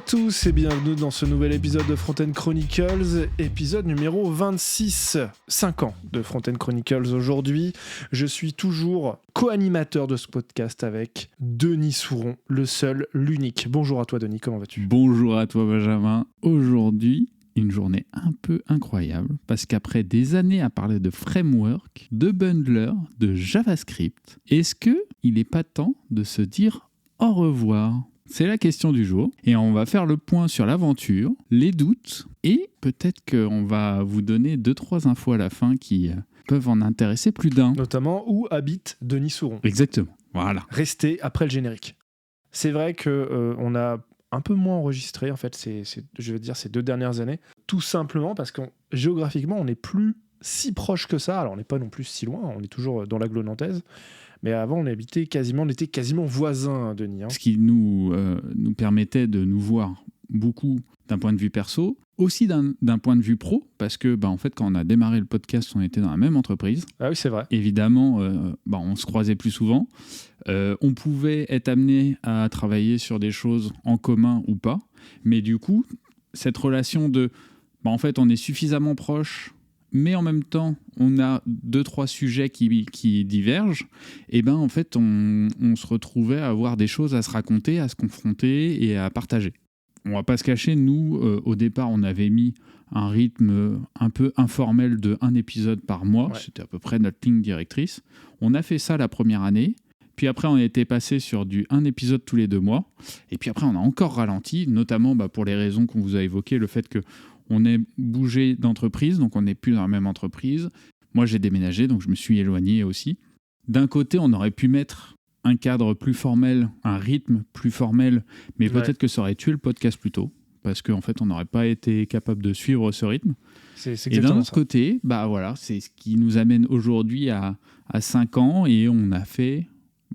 tous et bienvenue dans ce nouvel épisode de Front-End Chronicles, épisode numéro 26. 5 ans de Front-End Chronicles aujourd'hui. Je suis toujours co-animateur de ce podcast avec Denis Souron, le seul, l'unique. Bonjour à toi Denis, comment vas-tu ? Bonjour à toi Benjamin. Aujourd'hui, une journée un peu incroyable parce qu'après des années à parler de framework, de bundler, de JavaScript, est-ce qu'il n'est pas temps de se dire au revoir ? C'est la question du jour et on va faire le point sur l'aventure, les doutes et peut-être qu'on va vous donner 2-3 infos à la fin qui peuvent en intéresser plus d'un. Notamment où habite Denis Souron. Exactement, voilà. Restez après le générique. C'est vrai qu'on a un peu moins enregistré en fait, je veux dire ces 2 dernières années, tout simplement parce que géographiquement on n'est plus si proche que ça. Alors on n'est pas non plus si loin, on est toujours dans l'agglo nantaise. Mais avant, on était quasiment voisins, Denis. Ce qui nous permettait de nous voir beaucoup d'un point de vue perso, aussi d'un point de vue pro, parce que en fait, quand on a démarré le podcast, on était dans la même entreprise. Ah oui, c'est vrai. Évidemment, on se croisait plus souvent. On pouvait être amené à travailler sur des choses en commun ou pas. Mais du coup, cette relation de... en fait, on est suffisamment proches, mais en même temps, on a 2-3 sujets qui divergent, et en fait, on se retrouvait à avoir des choses à se raconter, à se confronter et à partager. On va pas se cacher, nous, au départ, on avait mis un rythme un peu informel de 1 épisode par mois, ouais. C'était à peu près notre ligne directrice. On a fait ça la première année, puis après, on était passé sur du 1 épisode tous les 2 mois, et puis après, on a encore ralenti, notamment pour les raisons qu'on vous a évoquées, le fait que on est bougé d'entreprise, donc on n'est plus dans la même entreprise. Moi, j'ai déménagé, donc je me suis éloigné aussi. D'un côté, on aurait pu mettre un cadre plus formel, un rythme plus formel, mais peut-être que ça aurait tué le podcast plus tôt, parce qu'en fait, on n'aurait pas été capable de suivre ce rythme. Et d'un autre côté, c'est ce qui nous amène aujourd'hui à 5 ans, et on a fait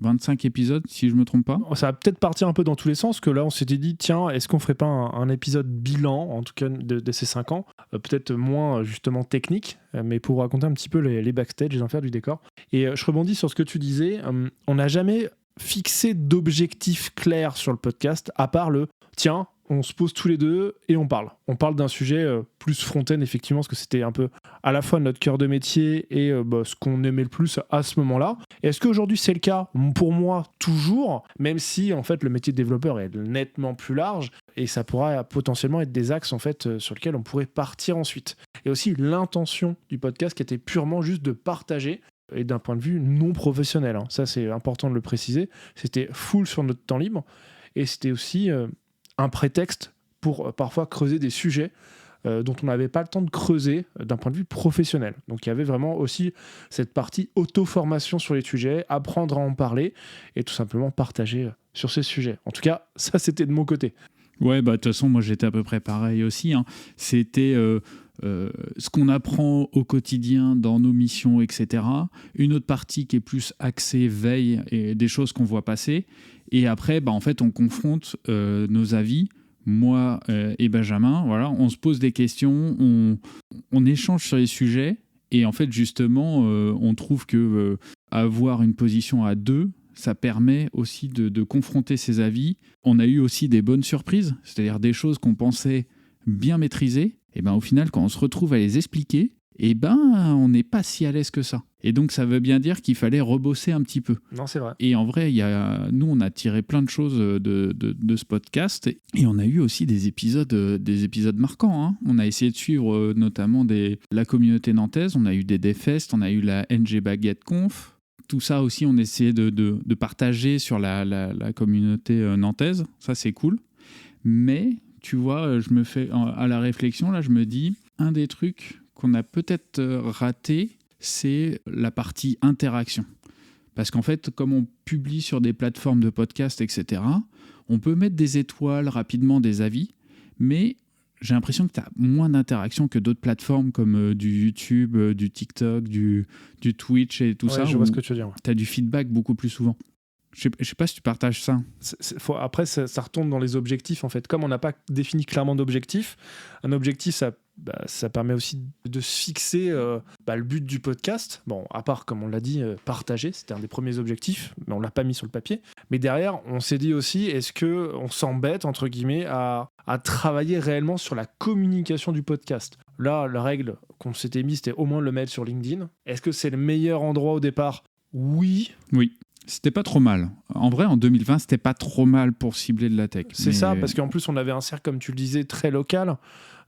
25 épisodes, si je ne me trompe pas. Ça va peut-être partir un peu dans tous les sens, que là, on s'était dit, tiens, est-ce qu'on ne ferait pas un épisode bilan, en tout cas de ces 5 ans, peut-être moins justement technique, mais pour raconter un petit peu les backstage, les enfers du décor. Et je rebondis sur ce que tu disais, on n'a jamais fixé d'objectif clair sur le podcast, à part le, tiens, on se pose tous les deux et on parle. On parle d'un sujet plus front-end, effectivement, parce que c'était un peu à la fois notre cœur de métier et ce qu'on aimait le plus à ce moment-là. Et est-ce qu'aujourd'hui, c'est le cas ? Pour moi, toujours, même si, en fait, le métier de développeur est nettement plus large et ça pourra potentiellement être des axes, en fait, sur lesquels on pourrait partir ensuite. Et aussi, l'intention du podcast qui était purement juste de partager et d'un point de vue non professionnel. Ça, c'est important de le préciser. C'était full sur notre temps libre et c'était aussi... un prétexte pour parfois creuser des sujets dont on n'avait pas le temps de creuser d'un point de vue professionnel. Donc il y avait vraiment aussi cette partie auto-formation sur les sujets, apprendre à en parler et tout simplement partager sur ces sujets. En tout cas, ça c'était de mon côté. Ouais, de toute façon, moi j'étais à peu près pareil aussi. C'était ce qu'on apprend au quotidien dans nos missions, etc. Une autre partie qui est plus axée veille et des choses qu'on voit passer. Et après, en fait, on confronte nos avis, moi et Benjamin. Voilà, on se pose des questions, on échange sur les sujets. Et en fait, justement, on trouve que avoir une position à 2, ça permet aussi de confronter ses avis. On a eu aussi des bonnes surprises, c'est-à-dire des choses qu'on pensait bien maîtriser. Et au final, quand on se retrouve à les expliquer, on n'est pas si à l'aise que ça. Et donc, ça veut bien dire qu'il fallait rebosser un petit peu. Non, c'est vrai. Et en vrai, nous, on a tiré plein de choses de ce podcast. Et on a eu aussi des épisodes marquants. On a essayé de suivre notamment la communauté nantaise. On a eu des Devfest, on a eu la NG Baguette Conf. Tout ça aussi, on essayait de partager sur la communauté nantaise. Ça, c'est cool. Mais, tu vois, je me fais à la réflexion, là, je me dis, un des trucs qu'on a peut-être raté, c'est la partie interaction. Parce qu'en fait, comme on publie sur des plateformes de podcast, etc., on peut mettre des étoiles rapidement, des avis, mais j'ai l'impression que tu as moins d'interaction que d'autres plateformes comme du YouTube, du TikTok, du Twitch et tout ça. Je vois ce que tu veux dire. Ouais. Tu as du feedback beaucoup plus souvent. Je sais pas si tu partages ça. Après, ça retombe dans les objectifs, en fait. Comme on n'a pas défini clairement d'objectif, un objectif, ça permet aussi de se fixer le but du podcast. Bon, à part, comme on l'a dit, partager, c'était un des premiers objectifs, mais on ne l'a pas mis sur le papier. Mais derrière, on s'est dit aussi, est-ce qu'on s'embête, entre guillemets, à à travailler réellement sur la communication du podcast. Là, la règle qu'on s'était mise, c'était au moins de le mettre sur LinkedIn. Est-ce que c'est le meilleur endroit au départ ? Oui. Oui. C'était pas trop mal. En vrai, en 2020, c'était pas trop mal pour cibler de la tech. C'est ça, parce qu'en plus, on avait un cercle, comme tu le disais, très local.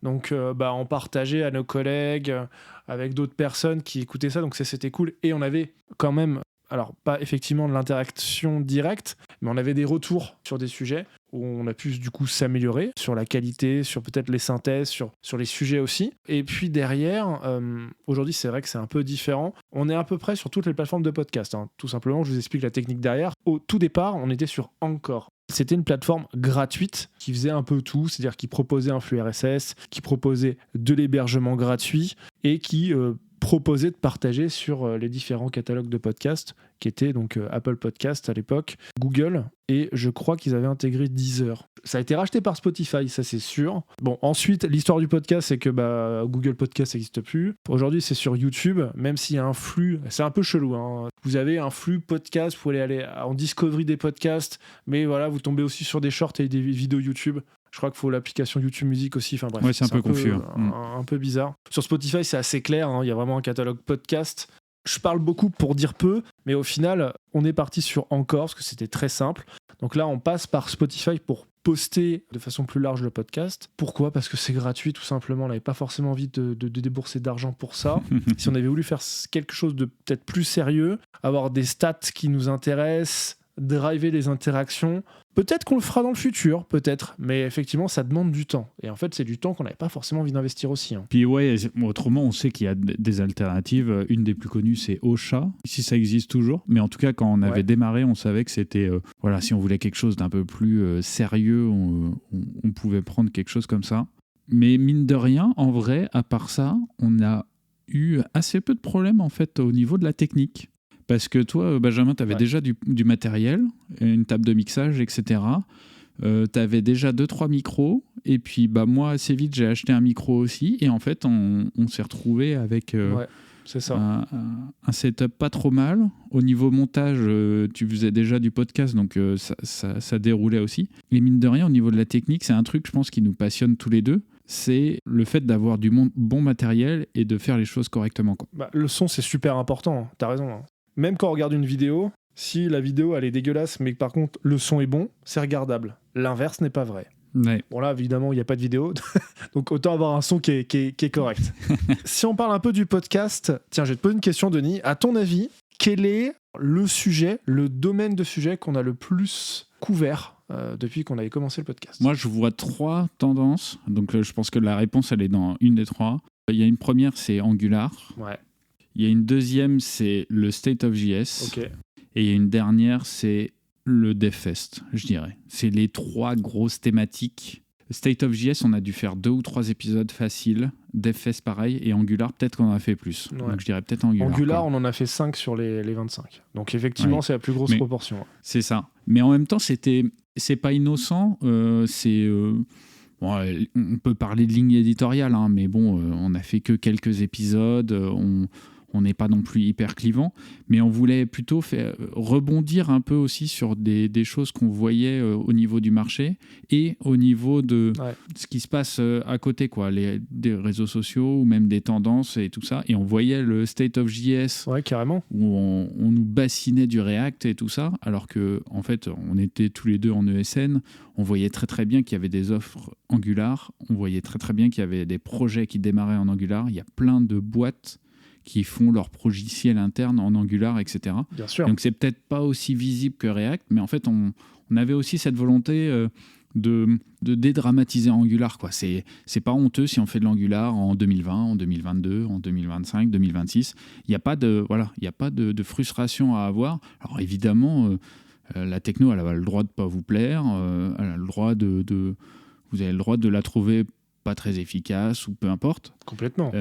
Donc, on partageait à nos collègues, avec d'autres personnes qui écoutaient ça. Donc, c'était cool. Et on avait quand même, alors pas effectivement de l'interaction directe, mais on avait des retours sur des sujets où on a pu du coup s'améliorer sur la qualité, sur peut-être les synthèses, sur les sujets aussi. Et puis derrière, aujourd'hui c'est vrai que c'est un peu différent. On est à peu près sur toutes les plateformes de podcast. Tout simplement, je vous explique la technique derrière. Au tout départ, on était sur Anchor. C'était une plateforme gratuite qui faisait un peu tout, c'est-à-dire qui proposait un flux RSS, qui proposait de l'hébergement gratuit et qui proposait de partager sur les différents catalogues de podcasts qui étaient donc Apple Podcast à l'époque, Google, et je crois qu'ils avaient intégré Deezer. Ça a été racheté par Spotify, ça c'est sûr. Bon, ensuite, l'histoire du podcast, c'est que Google Podcast n'existe plus. Aujourd'hui, c'est sur YouTube, même s'il y a un flux, c'est un peu chelou. Vous avez un flux podcast, vous pouvez aller en discovery des podcasts, mais voilà, vous tombez aussi sur des shorts et des vidéos YouTube. Je crois qu'il faut l'application YouTube Music aussi. Enfin bref, ouais, c'est un peu confus. Un peu bizarre. Sur Spotify, c'est assez clair. Il y a vraiment un catalogue podcast. Je parle beaucoup pour dire peu, mais au final, on est parti sur Anchor parce que c'était très simple. Donc là, on passe par Spotify pour poster de façon plus large le podcast. Pourquoi ? Parce que c'est gratuit, tout simplement. On n'avait pas forcément envie de débourser d'argent pour ça. Si on avait voulu faire quelque chose de peut-être plus sérieux, avoir des stats qui nous intéressent, driver les interactions, peut-être qu'on le fera dans le futur, peut-être, mais effectivement ça demande du temps, et en fait c'est du temps qu'on n'avait pas forcément envie d'investir aussi. Puis ouais, autrement on sait qu'il y a des alternatives. Une des plus connues c'est Ocha, si ça existe toujours, mais en tout cas quand on avait démarré on savait que c'était si on voulait quelque chose d'un peu plus sérieux, on pouvait prendre quelque chose comme ça. Mais mine de rien, en vrai, à part ça, on a eu assez peu de problèmes en fait au niveau de la technique. Parce que toi, Benjamin, tu avais déjà du matériel, une table de mixage, etc. Tu avais déjà 2-3 micros. Et puis, moi, assez vite, j'ai acheté un micro aussi. Et en fait, on s'est retrouvé avec c'est ça. Un setup pas trop mal. Au niveau montage, tu faisais déjà du podcast, donc ça déroulait aussi. Et mine de rien, au niveau de la technique, c'est un truc, je pense, qui nous passionne tous les deux. C'est le fait d'avoir du bon matériel et de faire les choses correctement. Le son, c'est super important. T'as raison. Même quand on regarde une vidéo, si la vidéo elle est dégueulasse, mais que par contre le son est bon, c'est regardable. L'inverse n'est pas vrai. Ouais. Bon là, évidemment, il n'y a pas de vidéo, donc autant avoir un son qui est correct. Si on parle un peu du podcast, tiens, je vais te poser une question, Denis. À ton avis, quel est le sujet, le domaine de sujet qu'on a le plus couvert depuis qu'on avait commencé le podcast ? Moi, je vois 3 tendances. Donc, je pense que la réponse, elle est dans une des 3. Il y a une première, c'est Angular. Ouais. Il y a une deuxième, c'est le State of JS. Okay. Et il y a une dernière, c'est le DevFest, je dirais. C'est les 3 grosses thématiques. State of JS, on a dû faire 2 ou 3 épisodes faciles. DevFest, pareil. Et Angular, peut-être qu'on en a fait plus. Ouais. Donc, je dirais peut-être Angular. Angular, on en a fait 5 sur les 25. Donc, effectivement, c'est la plus grosse proportion. C'est ça. Mais en même temps, c'est pas innocent. On peut parler de ligne éditoriale, mais bon, on a fait que quelques épisodes. On n'est pas non plus hyper clivant, mais on voulait plutôt rebondir un peu aussi sur des choses qu'on voyait au niveau du marché et au niveau de ce qui se passe à côté, des réseaux sociaux ou même des tendances et tout ça. Et on voyait le State of JS, carrément, où on nous bassinait du React et tout ça, alors que en fait, on était tous les deux en ESN. On voyait très très bien qu'il y avait des offres Angular. On voyait très très bien qu'il y avait des projets qui démarraient en Angular. Il y a plein de boîtes qui font leur logiciel interne en Angular, etc. Bien sûr. Donc, c'est peut-être pas aussi visible que React, mais en fait, on avait aussi cette volonté de dédramatiser Angular. C'est pas honteux si on fait de l'Angular en 2020, en 2022, en 2025, 2026. Il n'y a pas de frustration à avoir. Alors, évidemment, la techno, elle a le droit de pas vous plaire. Elle a le droit vous avez le droit de la trouver pas très efficace ou peu importe. Complètement.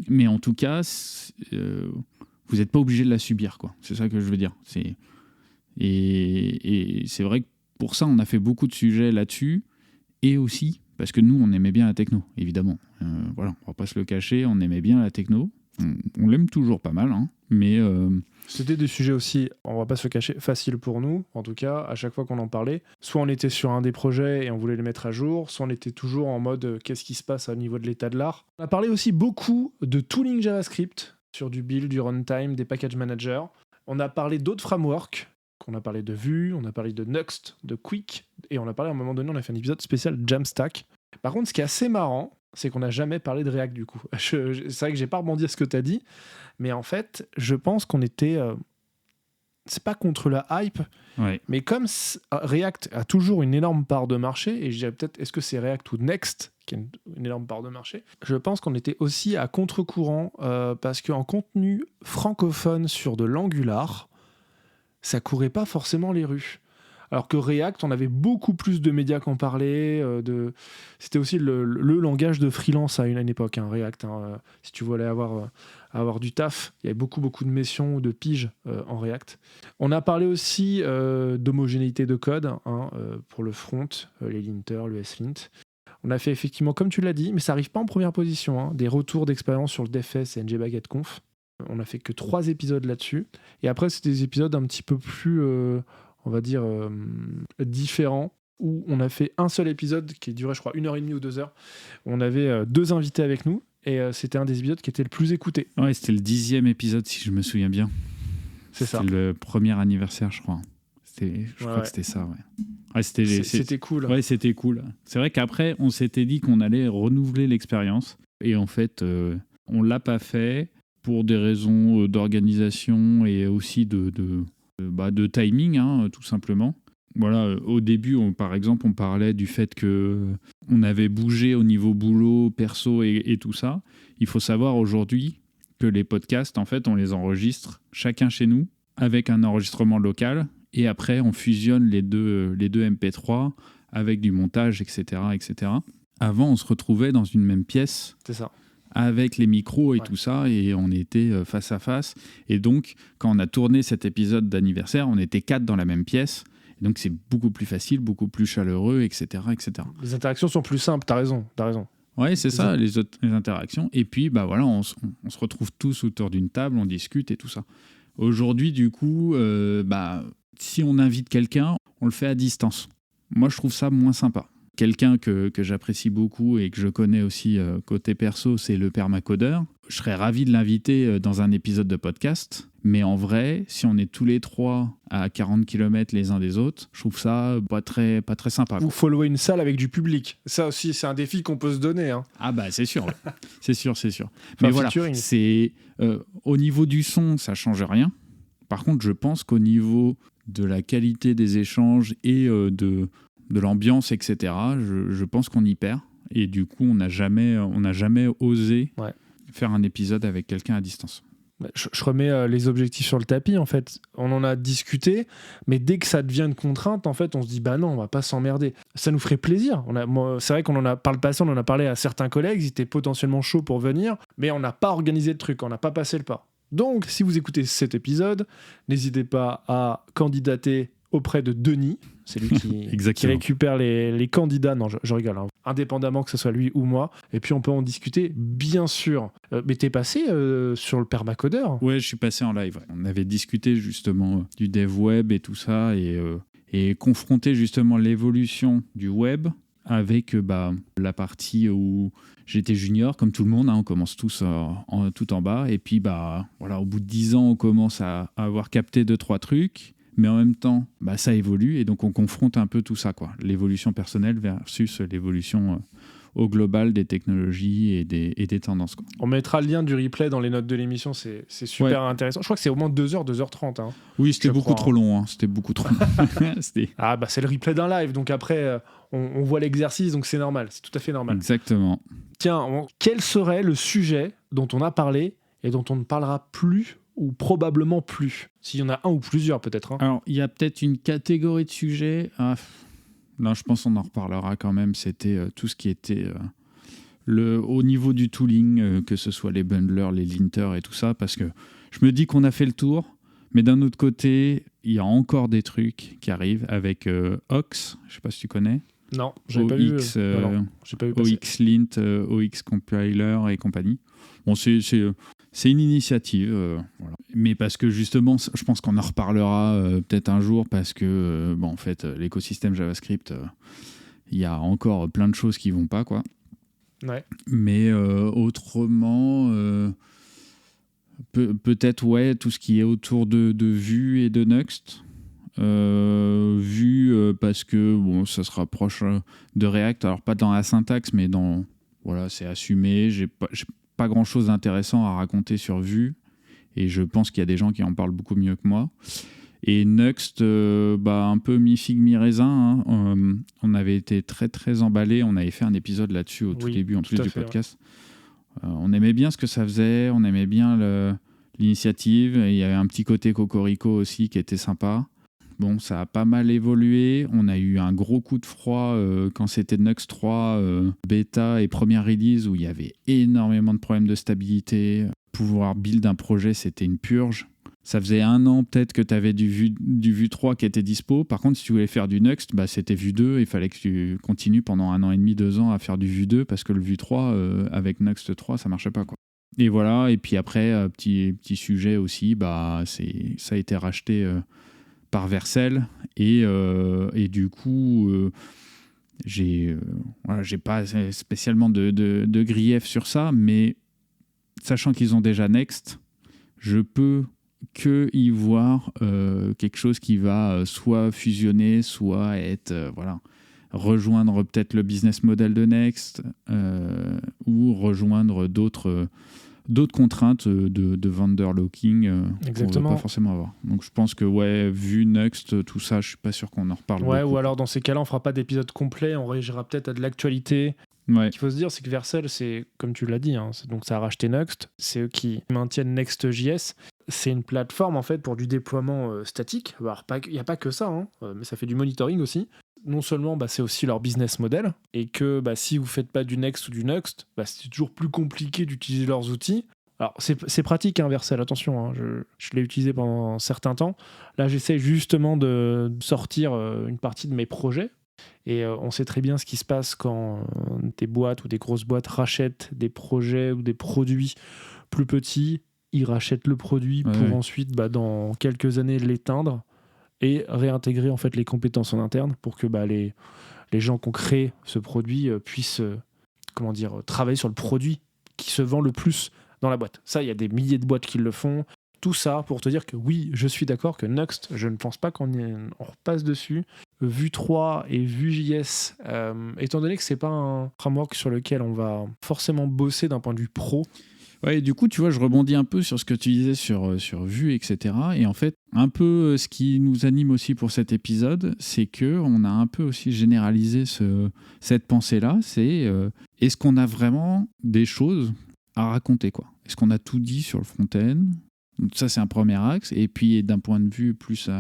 Mais en tout cas, vous n'êtes pas obligé de la subir, C'est ça que je veux dire. Et c'est vrai que pour ça, on a fait beaucoup de sujets là-dessus, et aussi parce que nous, on aimait bien la techno, évidemment. On va pas se le cacher, on aimait bien la techno. On l'aime toujours pas mal, Mais c'était des sujets aussi, on va pas se le cacher, faciles pour nous, en tout cas, à chaque fois qu'on en parlait. Soit on était sur un des projets et on voulait les mettre à jour, soit on était toujours en mode qu'est-ce qui se passe au niveau de l'état de l'art. On a parlé aussi beaucoup de tooling JavaScript, sur du build, du runtime, des package managers. On a parlé d'autres frameworks, on a parlé de Vue, on a parlé de Nuxt, de Qwik, et on a parlé à un moment donné, on a fait un épisode spécial Jamstack. Par contre, ce qui est assez marrant, c'est qu'on n'a jamais parlé de React du coup. C'est vrai que j'ai pas rebondi à ce que tu as dit, mais en fait, je pense qu'on était... c'est pas contre la hype, mais comme React a toujours une énorme part de marché, et je dirais peut-être, est-ce que c'est React ou Next qui a une énorme part de marché, je pense qu'on était aussi à contre-courant, parce qu'en contenu francophone sur de l'Angular, ça courait pas forcément les rues. Alors que React, on avait beaucoup plus de médias qui en parlaient. C'était aussi le langage de freelance à une époque, hein, React. Si tu voulais avoir du taf, il y avait beaucoup de missions ou de piges en React. On a parlé aussi d'homogénéité de code pour le front, les linters, le slint. On a fait effectivement, comme tu l'as dit, mais ça n'arrive pas en première position, des retours d'expérience sur le DevFest et NGBaguetteConf. On n'a fait que 3 épisodes là-dessus. Et après, c'était des épisodes un petit peu plus... on va dire, différent, où on a fait un seul épisode qui durait, je crois, 1h30 ou 2 heures. On avait 2 invités avec nous, et c'était un des épisodes qui était le plus écouté. Ouais, c'était le 10e épisode, si je me souviens bien. C'est ça. C'était le premier anniversaire, je crois. Je crois que c'était ça, ouais. C'était cool. Ouais, c'était cool. C'est vrai qu'après, on s'était dit qu'on allait renouveler l'expérience, et en fait, on l'a pas fait pour des raisons d'organisation et aussi de timing, tout simplement. Voilà, au début, par exemple, on parlait du fait qu'on avait bougé au niveau boulot, perso et tout ça. Il faut savoir aujourd'hui que les podcasts, en fait, on les enregistre chacun chez nous avec un enregistrement local et après, on fusionne les deux MP3 avec du montage, etc., etc. Avant, on se retrouvait dans une même pièce. C'est ça. Avec les micros et tout ça, et on était face à face. Et donc, quand on a tourné cet épisode d'anniversaire, on était 4 dans la même pièce. Et donc, c'est beaucoup plus facile, beaucoup plus chaleureux, etc., etc. Les interactions sont plus simples, t'as raison. Ouais, c'est ça, les interactions. Et puis, voilà, on se retrouve tous autour d'une table, on discute et tout ça. Aujourd'hui, du coup, si on invite quelqu'un, on le fait à distance. Moi, je trouve ça moins sympa. Quelqu'un que j'apprécie beaucoup et que je connais aussi côté perso, c'est le permacodeur. Je serais ravi de l'inviter dans un épisode de podcast. Mais en vrai, si on est tous les 3 à 40 km les uns des autres, je trouve ça pas très sympa. Ou follower une salle avec du public. Ça aussi, c'est un défi qu'on peut se donner. Ah bah c'est sûr. c'est sûr. Mais voilà, c'est, au niveau du son, ça change rien. Par contre, je pense qu'au niveau de la qualité des échanges et de l'ambiance, etc., je pense qu'on y perd. Et du coup, on n'a jamais osé faire un épisode avec quelqu'un à distance. Je remets les objectifs sur le tapis, en fait. On en a discuté, mais dès que ça devient une contrainte, en fait, on se dit, non, on va pas s'emmerder. Ça nous ferait plaisir. C'est vrai qu'on en a, par le passé, on en a parlé à certains collègues, ils étaient potentiellement chauds pour venir, mais on n'a pas organisé le truc, on n'a pas passé le pas. Donc, si vous écoutez cet épisode, n'hésitez pas à candidater auprès de Denis, c'est lui qui récupère les candidats. Non, je rigole, indépendamment que ce soit lui ou moi. Et puis on peut en discuter, bien sûr. Mais t'es passé sur le permacodeur ? Ouais, je suis passé en live. On avait discuté justement du dev web et tout ça, et confronté justement l'évolution du web avec la partie où j'étais junior, comme tout le monde, on commence tous tout en bas. Et puis au bout de 10 ans, on commence à avoir capté 2-3 trucs. Mais en même temps, ça évolue et donc on confronte un peu tout ça, quoi. L'évolution personnelle versus l'évolution au global des technologies et des tendances, quoi. On mettra le lien du replay dans les notes de l'émission, c'est super intéressant. Je crois que c'est au moins 2h, 2h30. Oui, c'était beaucoup trop long. C'était beaucoup trop long. C'est le replay d'un live, donc après, on voit l'exercice, donc c'est normal, c'est tout à fait normal. Exactement. Tiens, quel serait le sujet dont on a parlé et dont on ne parlera plus ou probablement plus, s'il y en a un ou plusieurs peut-être. Alors, il y a peut-être une catégorie de sujets. Là, je pense qu'on en reparlera quand même. C'était tout ce qui était au niveau du tooling, que ce soit les bundlers, les linters et tout ça, parce que je me dis qu'on a fait le tour, mais d'un autre côté, il y a encore des trucs qui arrivent avec Ox, je ne sais pas si tu connais. Non, j'ai pas vu. OX Lint, OX Compiler et compagnie. Bon, C'est une initiative, voilà. Mais parce que justement, je pense qu'on en reparlera peut-être un jour parce que en fait, l'écosystème JavaScript, il y a encore plein de choses qui vont pas, quoi. Ouais. Mais autrement, peut-être ouais, tout ce qui est autour de Vue et de Next. Vue parce que ça se rapproche de React, alors pas dans la syntaxe, mais dans voilà, c'est assumé. J'ai pas grand chose d'intéressant à raconter sur Vue et je pense qu'il y a des gens qui en parlent beaucoup mieux que moi. Et Next, un peu mi-figue mi-raisin, hein. On avait été très très emballés, on avait fait un épisode là-dessus au tout début en plus du podcast. Ouais. On aimait bien ce que ça faisait, on aimait bien l'initiative, et il y avait un petit côté cocorico aussi qui était sympa. Bon, ça a pas mal évolué. On a eu un gros coup de froid quand c'était Next 3 bêta et première release où il y avait énormément de problèmes de stabilité. Pouvoir build un projet, c'était une purge. Ça faisait 1 an peut-être que tu avais du Vue 3 qui était dispo. Par contre, si tu voulais faire du Next, c'était Vue 2. Il fallait que tu continues pendant 1 an et demi, 2 ans à faire du Vue 2 parce que le Vue 3 avec Next 3, ça marchait pas, quoi. Et voilà. Et puis après, petit sujet aussi, ça a été racheté par Vercel et du coup j'ai pas spécialement de grief sur ça, mais sachant qu'ils ont déjà Next, je peux que y voir quelque chose qui va soit fusionner, soit être rejoindre peut-être le business model de Next ou rejoindre d'autres contraintes de vendor locking qu'on ne veut pas forcément avoir. Donc je pense que Vue, Next, tout ça, je suis pas sûr qu'on en reparle beaucoup. Ou alors dans ces cas-là, on fera pas d'épisode complet, on réagira peut-être à de l'actualité. Ouais. Ce qu'il faut se dire, c'est que Vercel, c'est, comme tu l'as dit, donc ça a racheté Next, c'est eux qui maintiennent Next.js. C'est une plateforme en fait pour du déploiement statique. Alors, il n'y a pas que ça, mais ça fait du monitoring aussi. Non seulement c'est aussi leur business model, et que si vous ne faites pas du Next ou du Next, c'est toujours plus compliqué d'utiliser leurs outils. Alors c'est pratique, Vercel, attention, je l'ai utilisé pendant un certain temps. Là, j'essaie justement de sortir une partie de mes projets. Et on sait très bien ce qui se passe quand des boîtes ou des grosses boîtes rachètent des projets ou des produits plus petits. Ils rachètent le produit pour ensuite, dans quelques années, l'éteindre et réintégrer en fait les compétences en interne pour que les gens qui ont créé ce produit puissent travailler sur le produit qui se vend le plus dans la boîte. Ça, il y a des milliers de boîtes qui le font. Tout ça pour te dire que oui, je suis d'accord que Next, je ne pense pas qu'on repasse dessus. Vue 3 et Vue.js, étant donné que c'est pas un framework sur lequel on va forcément bosser d'un point de vue pro. Ouais, du coup, tu vois, je rebondis un peu sur ce que tu disais sur Vue, etc. Et en fait, un peu ce qui nous anime aussi pour cet épisode, c'est qu'on a un peu aussi généralisé cette pensée-là. C'est est-ce qu'on a vraiment des choses à raconter, quoi ? Est-ce qu'on a tout dit sur le front-end ? Donc ça, c'est un premier axe. Et puis, d'un point de vue plus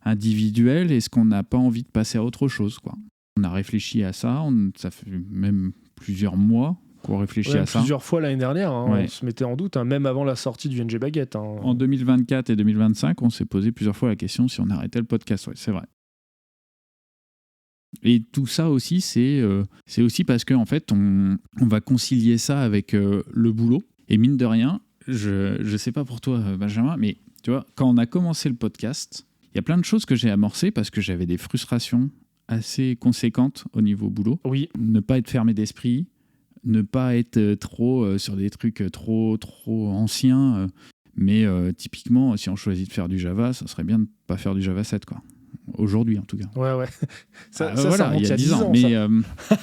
individuel, est-ce qu'on n'a pas envie de passer à autre chose, quoi ? On a réfléchi à ça. Ça fait même plusieurs mois qu'on réfléchit à ça. Plusieurs fois l'année dernière, on se mettait en doute, même avant la sortie du NG Baguette. En 2024 et 2025, on s'est posé plusieurs fois la question si on arrêtait le podcast. C'est vrai. Et tout ça aussi, c'est aussi parce qu'en fait, on va concilier ça avec le boulot. Et mine de rien, je sais pas pour toi, Benjamin, mais tu vois, quand on a commencé le podcast, il y a plein de choses que j'ai amorcées parce que j'avais des frustrations assez conséquentes au niveau boulot. Oui. Ne pas être fermé d'esprit, ne pas être trop sur des trucs trop anciens. Mais typiquement, si on choisit de faire du Java, ça serait bien de ne pas faire du Java 7, quoi. Aujourd'hui, en tout cas. Ouais. Ça il y a 10 ans. Mais,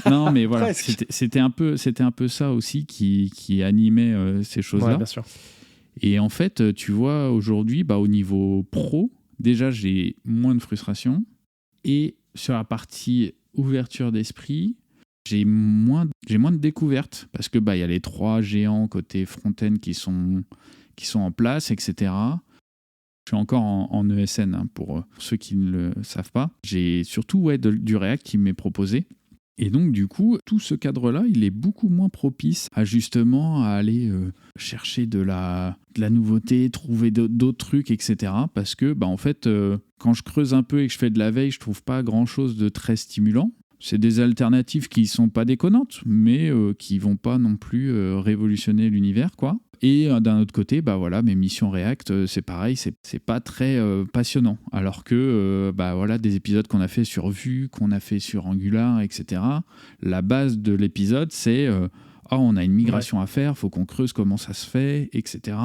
non, mais voilà, c'était un peu ça aussi qui animait ces choses-là. Ouais, bien sûr. Et en fait, tu vois, aujourd'hui, au niveau pro, déjà, j'ai moins de frustration. Et sur la partie ouverture d'esprit, j'ai moins de découvertes. Parce que y a les 3 géants côté front-end qui sont en place, etc. Je suis encore en ESN, pour ceux qui ne le savent pas. J'ai surtout du React qui m'est proposé. Et donc, du coup, tout ce cadre-là, il est beaucoup moins propice à justement à aller chercher de la nouveauté, trouver d'autres trucs, etc. Parce que, en fait, quand je creuse un peu et que je fais de la veille, je trouve pas grand-chose de très stimulant. C'est des alternatives qui sont pas déconnantes, mais qui vont pas non plus révolutionner l'univers, quoi. Et d'un autre côté, bah voilà, mes missions React, c'est pareil, c'est pas très passionnant. Alors que bah voilà, des épisodes qu'on a fait sur Vue, qu'on a fait sur Angular, etc. La base de l'épisode, c'est on a une migration à faire, faut qu'on creuse comment ça se fait, etc.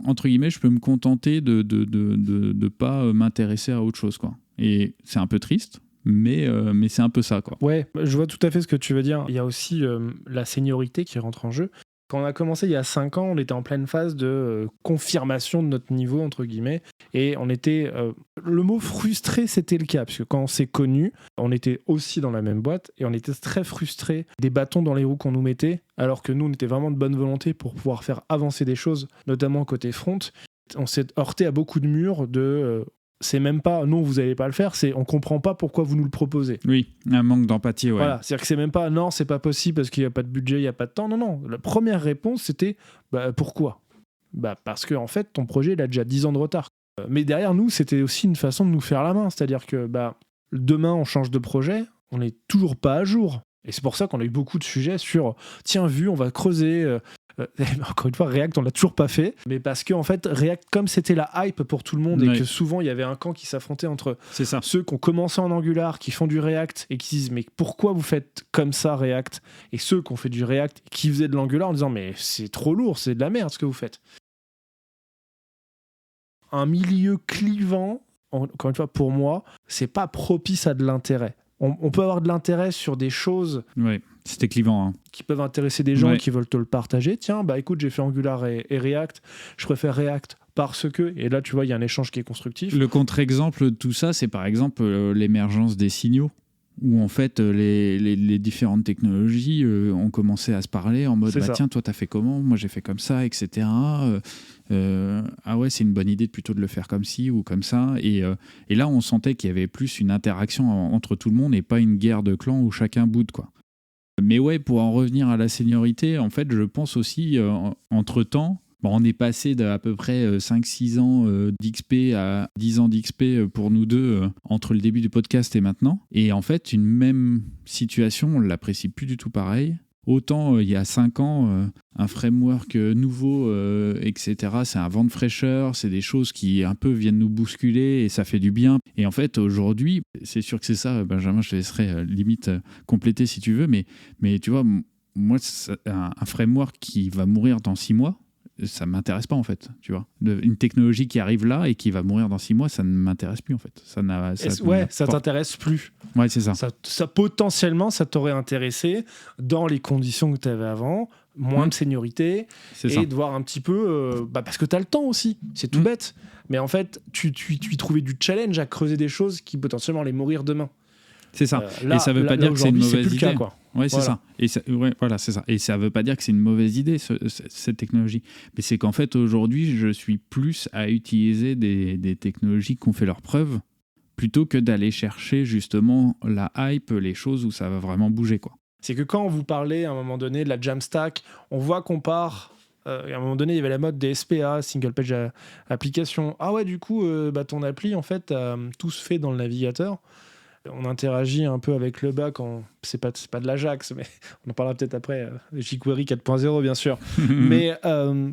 Entre guillemets, je peux me contenter de pas m'intéresser à autre chose, quoi. Et c'est un peu triste. Mais c'est un peu ça, quoi. Ouais, je vois tout à fait ce que tu veux dire. Il y a aussi la seniorité qui rentre en jeu. Quand on a commencé il y a 5 ans, on était en pleine phase de confirmation de notre niveau, entre guillemets. Et on était... le mot frustré, c'était le cas. Parce que quand on s'est connus, on était aussi dans la même boîte. Et on était très frustrés des bâtons dans les roues qu'on nous mettait. Alors que nous, on était vraiment de bonne volonté pour pouvoir faire avancer des choses, notamment côté front. On s'est heurté à beaucoup de murs de... c'est même pas non, vous allez pas le faire, c'est on comprend pas pourquoi vous nous le proposez. Oui, un manque d'empathie, ouais. Voilà, c'est-à-dire que c'est même pas non, c'est pas possible parce qu'il y a pas de budget, il y a pas de temps. Non, la première réponse c'était pourquoi ? Parce que en fait ton projet il a déjà 10 ans de retard. Mais derrière nous, c'était aussi une façon de nous faire la main, c'est-à-dire que demain on change de projet, on n'est toujours pas à jour. Et c'est pour ça qu'on a eu beaucoup de sujets sur tiens, Vue, on va creuser. Encore une fois, React, on l'a toujours pas fait, mais parce que en fait, React, comme c'était la hype pour tout le monde et que souvent il y avait un camp qui s'affrontait entre ceux qui ont commencé en Angular, qui font du React et qui disent mais pourquoi vous faites comme ça React, et ceux qui ont fait du React qui faisaient de l'Angular en disant mais c'est trop lourd, c'est de la merde ce que vous faites. Un milieu clivant, encore une fois pour moi, c'est pas propice à de l'intérêt. On peut avoir de l'intérêt sur des choses c'était clivant, hein, qui peuvent intéresser des gens qui veulent te le partager. Tiens, écoute, j'ai fait Angular et React, je préfère React parce que... Et là, tu vois, il y a un échange qui est constructif. Le contre-exemple de tout ça, c'est par exemple l'émergence des signaux, où en fait les différentes technologies ont commencé à se parler en mode tiens, toi t'as fait comment, moi j'ai fait comme ça, etc. Ah ouais, c'est une bonne idée plutôt de le faire comme ci ou comme ça. Et là, on sentait qu'il y avait plus une interaction entre tout le monde et pas une guerre de clans où chacun boude, quoi. Mais ouais, pour en revenir à la seniorité, en fait, je pense aussi, entre-temps, on est passé d'à peu près 5-6 ans d'XP à 10 ans d'XP pour nous deux entre le début du podcast et maintenant. Et en fait, une même situation, on ne l'apprécie plus du tout pareil. Autant il y a 5 ans, un framework nouveau, etc., c'est un vent de fraîcheur, c'est des choses qui un peu viennent nous bousculer et ça fait du bien. Et en fait, aujourd'hui, c'est sûr que c'est ça, Benjamin, je te laisserai limite compléter si tu veux, mais tu vois, moi, un framework qui va mourir dans 6 mois, ça ne m'intéresse pas en fait, tu vois. Une technologie qui arrive là et qui va mourir dans 6 mois, ça ne m'intéresse plus en fait. Ça t'intéresse plus. Ouais, c'est ça. Ça potentiellement, ça t'aurait intéressé dans les conditions que tu avais avant, moins de seniorité, et de voir un petit peu... parce que tu as le temps aussi, c'est tout bête. Mais en fait, tu trouvais du challenge à creuser des choses qui potentiellement allaient mourir demain. C'est ça. Et ça veut pas dire que c'est une mauvaise idée. Cas, quoi. Ouais, c'est ça. Et c'est ça. Et ça veut pas dire que c'est une mauvaise idée cette technologie. Mais c'est qu'en fait aujourd'hui, je suis plus à utiliser des technologies qui ont fait leurs preuves plutôt que d'aller chercher justement la hype, les choses où ça va vraiment bouger, quoi. C'est que quand vous parlez à un moment donné de la Jamstack, on voit qu'on part. À un moment donné, il y avait la mode des SPA, Single Page Application. Ah ouais, du coup, ton appli, en fait, tout se fait dans le navigateur. On interagit un peu avec le bas quand c'est pas de l'Ajax, mais on en parlera peut-être après. jQuery 4.0, bien sûr. Mais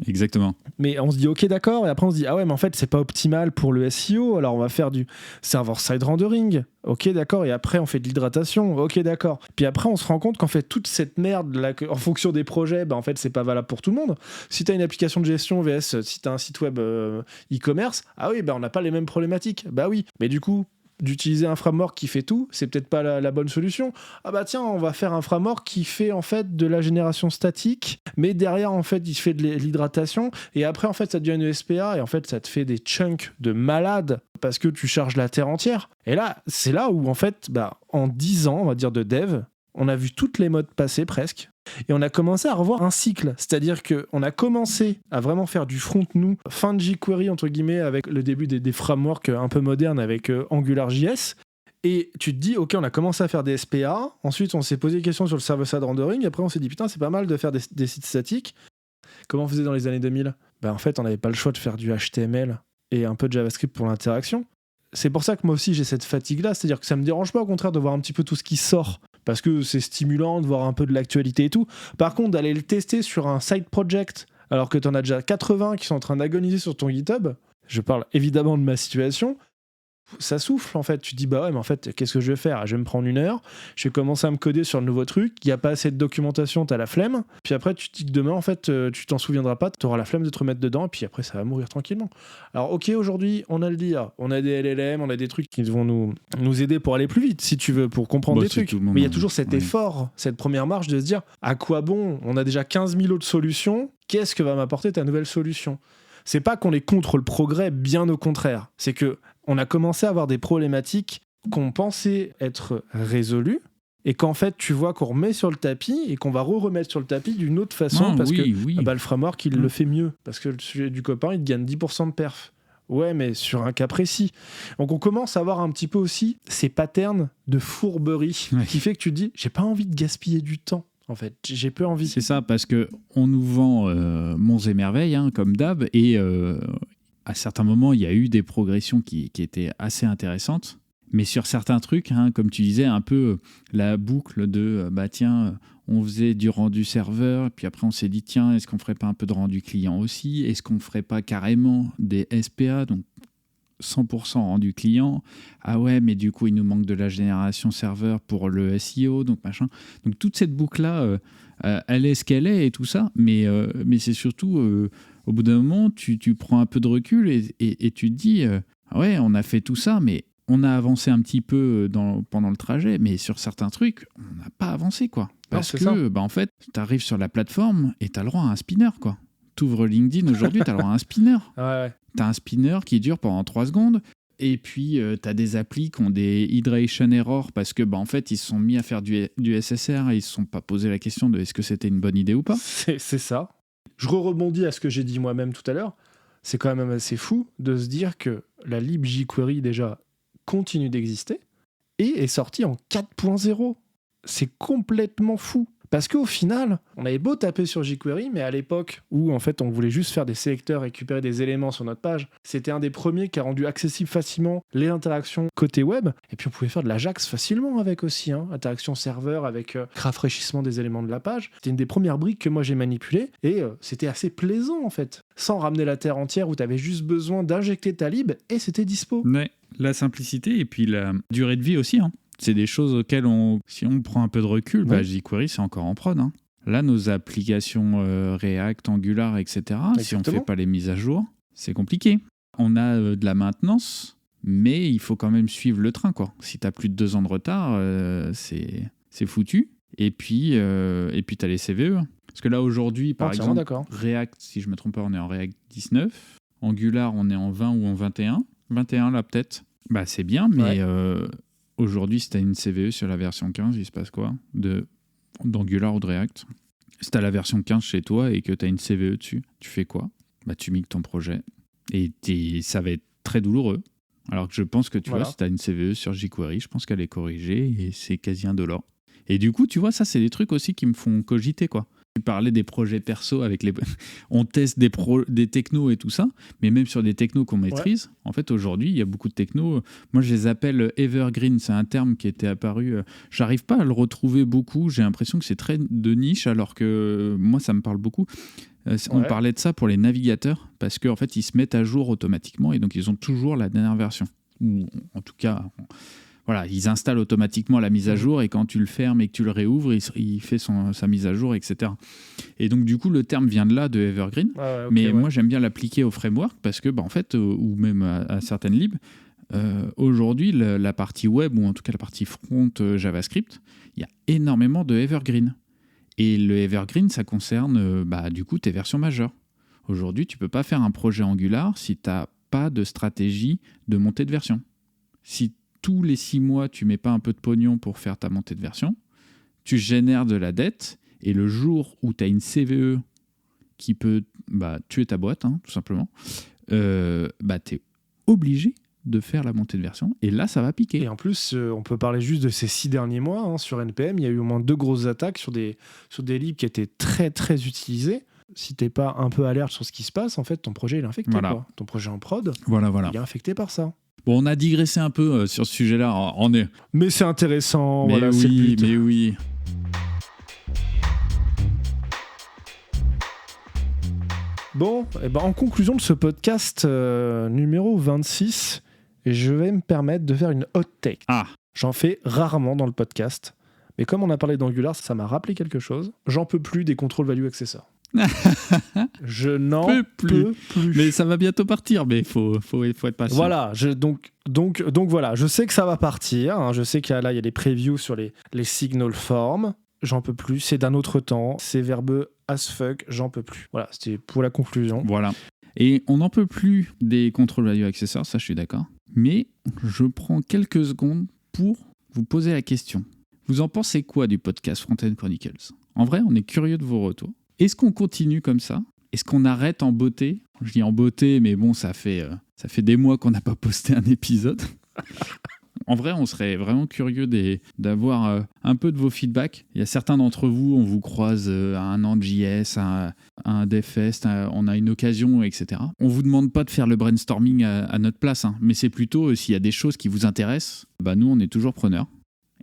exactement. Mais on se dit ok, d'accord, et après on se dit ah ouais, mais en fait c'est pas optimal pour le SEO. Alors on va faire du server-side rendering. Ok, d'accord. Et après on fait de l'hydratation. Ok, d'accord. Puis après on se rend compte qu'en fait toute cette merde là, en fonction des projets, en fait c'est pas valable pour tout le monde. Si t'as une application de gestion vs si t'as un site web e-commerce, ah oui, on n'a pas les mêmes problématiques. Bah oui, mais du coup, d'utiliser un framework qui fait tout, c'est peut-être pas la bonne solution. Ah bah tiens, on va faire un framework qui fait en fait de la génération statique, mais derrière en fait il fait de l'hydratation, et après en fait ça devient une SPA, et en fait ça te fait des chunks de malade parce que tu charges la terre entière. Et là, c'est là où en fait, en 10 ans, on va dire, de dev, on a vu toutes les modes passer presque. Et on a commencé à revoir un cycle, c'est-à-dire qu'on a commencé à vraiment faire du front, nous, fin de jQuery, entre guillemets, avec le début des frameworks un peu modernes avec AngularJS. Et tu te dis, ok, on a commencé à faire des SPA, ensuite on s'est posé des questions sur le server-side rendering, après on s'est dit, putain, c'est pas mal de faire des sites statiques. Comment on faisait dans les années 2000 ? En fait, on n'avait pas le choix de faire du HTML et un peu de JavaScript pour l'interaction. C'est pour ça que moi aussi j'ai cette fatigue-là, c'est-à-dire que ça me dérange pas, au contraire, de voir un petit peu tout ce qui sort parce que c'est stimulant de voir un peu de l'actualité et tout. Par contre, d'aller le tester sur un side project, alors que tu en as déjà 80 qui sont en train d'agoniser sur ton GitHub, je parle évidemment de ma situation, ça souffle en fait. Tu te dis bah ouais, mais en fait qu'est-ce que je vais faire? Je vais me prendre 1 heure, je vais commencer à me coder sur le nouveau truc, il n'y a pas assez de documentation, t'as la flemme, puis après tu te dis que demain en fait tu t'en souviendras pas, t'auras la flemme de te remettre dedans, et puis après ça va mourir tranquillement. Alors ok, aujourd'hui on a le DIA, on a des LLM, on a des trucs qui vont nous aider pour aller plus vite si tu veux, pour comprendre des trucs, mais il y a toujours cet effort, cette première marche de se dire à quoi bon, on a déjà 15 000 autres solutions, qu'est-ce que va m'apporter ta nouvelle solution? C'est pas qu'on est contre le progrès, bien au contraire. C'est que on a commencé à avoir des problématiques qu'on pensait être résolues et qu'en fait, tu vois qu'on remet sur le tapis et qu'on va remettre sur le tapis d'une autre façon parce que le framework, il le fait mieux. Parce que le sujet du copain, il te gagne 10% de perf. Ouais, mais sur un cas précis. Donc on commence à avoir un petit peu aussi ces patterns de fourberie qui fait que tu te dis, j'ai pas envie de gaspiller du temps. En fait, j'ai peu envie. C'est ça, parce qu'on nous vend monts et merveilles, comme d'hab, et à certains moments, il y a eu des progressions qui étaient assez intéressantes, mais sur certains trucs, comme tu disais, un peu la boucle de on faisait du rendu serveur, puis après on s'est dit tiens, est-ce qu'on ferait pas un peu de rendu client aussi? Est-ce qu'on ferait pas carrément des SPA, donc 100% rendu client? Ah ouais, mais du coup il nous manque de la génération serveur pour le SEO, donc machin. Donc toute cette boucle là elle est ce qu'elle est et tout ça, mais c'est surtout au bout d'un moment tu prends un peu de recul et tu te dis ouais, on a fait tout ça, mais on a avancé un petit peu pendant le trajet, mais sur certains trucs on n'a pas avancé quoi, parce que en fait tu arrives sur la plateforme et tu as le droit à un spinner quoi. T'ouvres LinkedIn aujourd'hui, tu as le droit à un spinner. Ouais. T'as un spinner qui dure pendant 3 secondes, et puis t'as des applis qui ont des hydration errors parce que en fait ils se sont mis à faire du SSR et ils se sont pas posé la question de est-ce que c'était une bonne idée ou pas. C'est ça. Je rebondis à ce que j'ai dit moi-même tout à l'heure. C'est quand même assez fou de se dire que la libjQuery déjà continue d'exister et est sortie en 4.0. C'est complètement fou. Parce qu'au final, on avait beau taper sur jQuery, mais à l'époque où en fait on voulait juste faire des sélecteurs, récupérer des éléments sur notre page, c'était un des premiers qui a rendu accessible facilement les interactions côté web. Et puis on pouvait faire de l'Ajax facilement avec aussi, interaction serveur avec rafraîchissement des éléments de la page. C'était une des premières briques que moi j'ai manipulées et c'était assez plaisant en fait, sans ramener la terre entière où tu avais juste besoin d'injecter ta lib et c'était dispo. Ouais, la simplicité et puis la durée de vie aussi. C'est des choses auxquelles si on prend un peu de recul, jQuery c'est encore en prod. Là, nos applications React, Angular, etc., Exactement. si on ne fait pas les mises à jour, c'est compliqué. On a de la maintenance, mais il faut quand même suivre le train, quoi. Si tu as plus de 2 ans de retard, c'est foutu. Et puis tu as les CVE. Parce que là, aujourd'hui, par exemple, React, si je ne me trompe pas, on est en React 19. Angular, on est en 20 ou en 21. 21, là, peut-être. C'est bien, mais... Aujourd'hui, si tu as une CVE sur la version 15, il se passe quoi d'Angular ou de React? Si tu as la version 15 chez toi et que tu as une CVE dessus, tu fais quoi? Tu migres ton projet et ça va être très douloureux. Alors que je pense que tu vois, si tu as une CVE sur jQuery, je pense qu'elle est corrigée et c'est quasi indolore. Et du coup, tu vois, ça, c'est des trucs aussi qui me font cogiter, quoi. Tu parlais des projets perso avec on teste des technos et tout ça, mais même sur des technos qu'on maîtrise, en fait, aujourd'hui, il y a beaucoup de technos. Moi, je les appelle evergreen. C'est un terme qui était apparu. J'arrive pas à le retrouver beaucoup. J'ai l'impression que c'est très de niche, alors que moi, ça me parle beaucoup. On parlait de ça pour les navigateurs, parce qu'en fait, ils se mettent à jour automatiquement et donc ils ont toujours la dernière version. Ou en tout cas... Voilà, ils installent automatiquement la mise à jour et quand tu le fermes et que tu le réouvres, il fait sa mise à jour, etc. Et donc, du coup, le terme vient de là, de Evergreen. Moi, j'aime bien l'appliquer au framework parce que, en fait, ou même à certaines libs, aujourd'hui, la partie web, ou en tout cas la partie front JavaScript, il y a énormément de Evergreen. Et le Evergreen, ça concerne, du coup, tes versions majeures. Aujourd'hui, tu ne peux pas faire un projet Angular si tu n'as pas de stratégie de montée de version. Si tous les 6 mois, tu mets pas un peu de pognon pour faire ta montée de version, tu génères de la dette, et le jour où tu as une CVE qui peut tuer ta boîte, tout simplement, tu es obligé de faire la montée de version, et là, ça va piquer. Et en plus, on peut parler juste de ces 6 derniers mois. Sur NPM, il y a eu au moins 2 grosses attaques sur des libs qui étaient très, très utilisés. Si t'es pas un peu alerte sur ce qui se passe, en fait, ton projet, il est infecté. Ton projet en prod, il est infecté par ça. Bon, on a digressé un peu sur ce sujet-là. On est... Mais c'est intéressant, Mais voilà, c'est le oui, but. mais oui. Bon, et ben en conclusion de ce podcast numéro 26, je vais me permettre de faire une hot take. Ah, J'en fais rarement dans le podcast, mais comme on a parlé d'Angular, ça m'a rappelé quelque chose. J'en peux plus des control value accessors. Je n'en peux plus. Mais ça va bientôt partir, mais faut être patient. Voilà, donc voilà, je sais que ça va partir. Hein, je sais qu'il y a des previews sur les signal forms. J'en peux plus, c'est d'un autre temps, c'est verbeux as fuck, j'en peux plus. Voilà, c'était pour la conclusion. Voilà. Et on n'en peut plus des control value accessors, ça je suis d'accord. Mais je prends quelques secondes pour vous poser la question. Vous en pensez quoi du podcast Front-End Chronicles ? En vrai, on est curieux de vos retours. Est-ce qu'on continue comme ça ? Est-ce qu'on arrête en beauté ? Je dis en beauté, mais bon, ça fait des mois qu'on n'a pas posté un épisode. En vrai, on serait vraiment curieux d'avoir un peu de vos feedbacks. Il y a certains d'entre vous, on vous croise à un Node.js, à un DevFest, on a une occasion, etc. On ne vous demande pas de faire le brainstorming à notre place, hein, mais c'est plutôt s'il y a des choses qui vous intéressent, bah nous, on est toujours preneurs.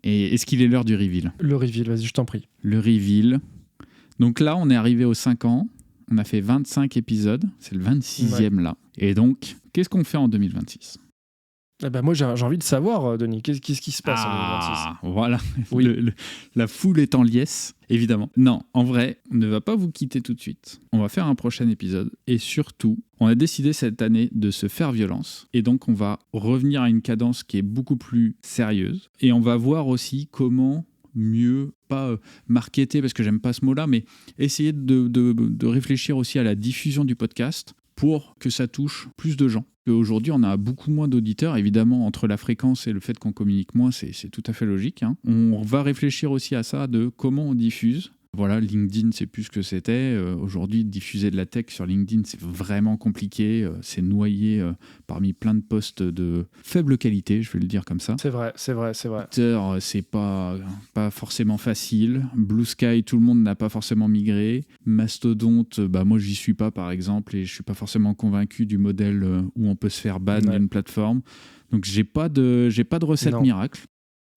Et est-ce qu'il est l'heure du reveal ? Le reveal, vas-y, je t'en prie. Le reveal. Donc là, on est arrivé aux 5 ans. On a fait 25 épisodes. C'est le 26e là. Et donc, qu'est-ce qu'on fait en 2026 ? Eh ben moi, j'ai envie de savoir, Denis, qu'est-ce qui se passe en 2026 ? Voilà. Oui. La foule est en liesse, évidemment. Non, en vrai, on ne va pas vous quitter tout de suite. On va faire un prochain épisode. Et surtout, on a décidé cette année de se faire violence. Et donc, on va revenir à une cadence qui est beaucoup plus sérieuse. Et on va voir aussi comment mieux, pas marketer, parce que j'aime pas ce mot-là, mais essayer de réfléchir aussi à la diffusion du podcast pour que ça touche plus de gens. Aujourd'hui, on a beaucoup moins d'auditeurs. Évidemment, entre la fréquence et le fait qu'on communique moins, c'est tout à fait logique. Hein. On va réfléchir aussi à ça, de comment on diffuse. Voilà, LinkedIn, c'est plus ce que c'était. Aujourd'hui, diffuser de la tech sur LinkedIn, c'est vraiment compliqué. C'est noyé parmi plein de posts de faible qualité, je vais le dire comme ça. C'est vrai. Twitter, c'est pas forcément facile. Blue Sky, tout le monde n'a pas forcément migré. Mastodonte, moi, j'y suis pas, par exemple, et je suis pas forcément convaincu du modèle où on peut se faire ban d'une plateforme. Donc, j'ai pas de recette miracle.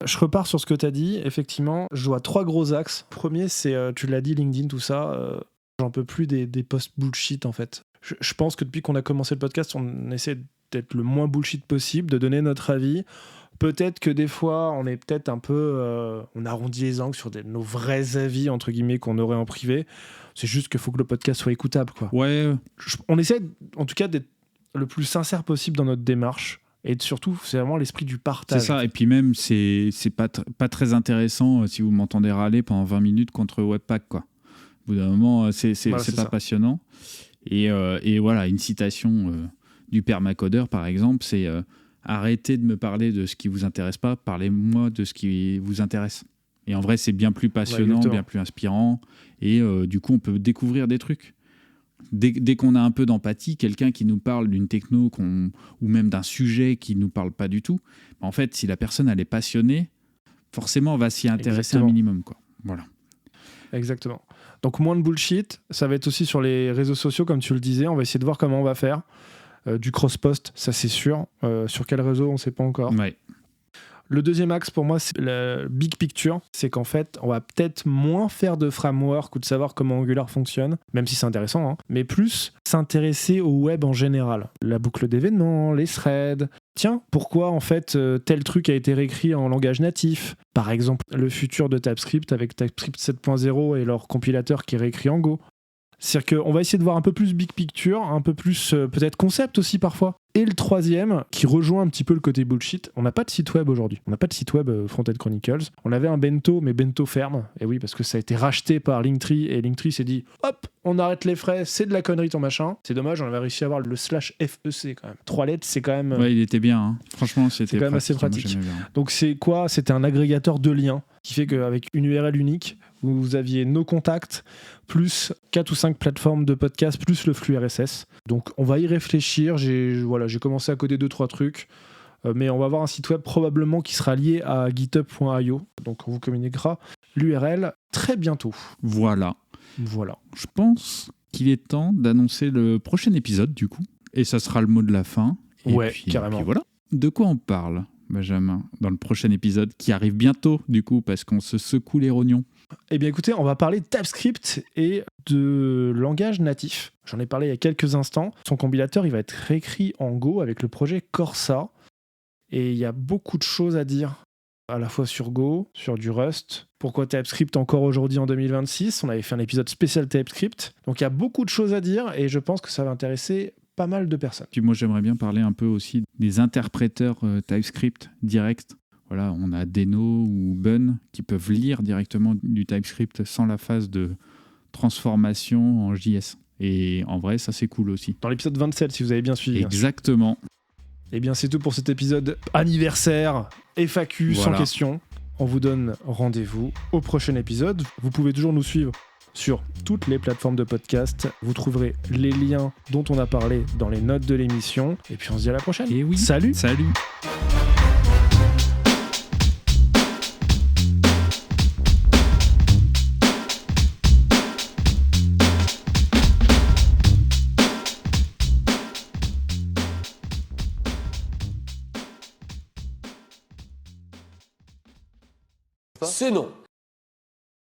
Je repars sur ce que tu as dit. Effectivement, je vois 3 gros axes. Premier, c'est, tu l'as dit, LinkedIn, tout ça. J'en peux plus des posts bullshit, en fait. Je pense que depuis qu'on a commencé le podcast, on essaie d'être le moins bullshit possible, de donner notre avis. Peut-être que des fois, on est peut-être un peu... on arrondit les angles sur nos vrais avis, entre guillemets, qu'on aurait en privé. C'est juste qu'il faut que le podcast soit écoutable, quoi. Ouais. On essaie, en tout cas, d'être le plus sincère possible dans notre démarche. Et surtout, c'est vraiment l'esprit du partage. C'est ça, et puis même, c'est pas très intéressant si vous m'entendez râler pendant 20 minutes contre Webpack, quoi. Au bout d'un moment, c'est pas ça. Passionnant. Et voilà, une citation du permacodeur, par exemple, c'est arrêtez de me parler de ce qui vous intéresse pas, parlez-moi de ce qui vous intéresse. Et en vrai, c'est bien plus passionnant, bien plus inspirant, et du coup, on peut découvrir des trucs. Dès qu'on a un peu d'empathie, quelqu'un qui nous parle d'une techno ou même d'un sujet qui ne nous parle pas du tout, en fait, si la personne elle est passionnée, forcément, on va s'y intéresser un minimum, quoi. Voilà. Exactement. Donc, moins de bullshit. Ça va être aussi sur les réseaux sociaux, comme tu le disais. On va essayer de voir comment on va faire. Du cross-post, ça c'est sûr. Sur quel réseau, on ne sait pas encore. Ouais. Le deuxième axe pour moi, c'est la big picture. C'est qu'en fait, on va peut-être moins faire de framework ou de savoir comment Angular fonctionne, même si c'est intéressant, hein, mais plus s'intéresser au web en général. La boucle d'événements, les threads. Tiens, pourquoi en fait tel truc a été réécrit en langage natif ? Par exemple, le futur de TypeScript avec TypeScript 7.0 et leur compilateur qui est réécrit en Go. C'est-à-dire qu'on va essayer de voir un peu plus big picture, un peu plus peut-être concept aussi parfois. Et le troisième, qui rejoint un petit peu le côté bullshit, on n'a pas de site web aujourd'hui. On n'a pas de site web Front-End Chronicles. On avait un bento, mais bento ferme. Et oui, parce que ça a été racheté par Linktree, et Linktree s'est dit, hop, on arrête les frais, c'est de la connerie ton machin. C'est dommage, on avait réussi à avoir le /FEC quand même. 3 lettres, c'est quand même... Ouais, il était bien. Hein. Franchement, c'était quand même assez pratique. Donc c'est quoi ? C'était un agrégateur de liens, qui fait qu'avec une URL unique, vous aviez nos contacts, plus 4 ou 5 plateformes de podcast, plus le flux RSS. Donc on va y réfléchir. J'ai commencé à coder 2-3 trucs, mais on va avoir un site web probablement qui sera lié à github.io. Donc on vous communiquera l'URL très bientôt. Voilà. Je pense qu'il est temps d'annoncer le prochain épisode du coup. Et ça sera le mot de la fin. Et ouais, puis, carrément. Et puis voilà. De quoi on parle, Benjamin, dans le prochain épisode qui arrive bientôt, du coup, parce qu'on se secoue les rognons? Eh bien écoutez, on va parler de TypeScript et de langage natif. J'en ai parlé il y a quelques instants. Son compilateur, il va être réécrit en Go avec le projet Corsa. Et il y a beaucoup de choses à dire, à la fois sur Go, sur du Rust. Pourquoi TypeScript encore aujourd'hui en 2026 ? On avait fait un épisode spécial TypeScript. Donc il y a beaucoup de choses à dire et je pense que ça va intéresser pas mal de personnes. Puis moi, j'aimerais bien parler un peu aussi des interpréteurs TypeScript directs. Voilà, on a Deno ou Bun qui peuvent lire directement du TypeScript sans la phase de transformation en JS. Et en vrai, ça c'est cool aussi. Dans l'épisode 27, si vous avez bien suivi. Exactement. Eh bien, c'est tout pour cet épisode anniversaire, FAQ sans question. On vous donne rendez-vous au prochain épisode. Vous pouvez toujours nous suivre sur toutes les plateformes de podcast. Vous trouverez les liens dont on a parlé dans les notes de l'émission. Et puis on se dit à la prochaine. Et oui. Salut. Salut. C'est non.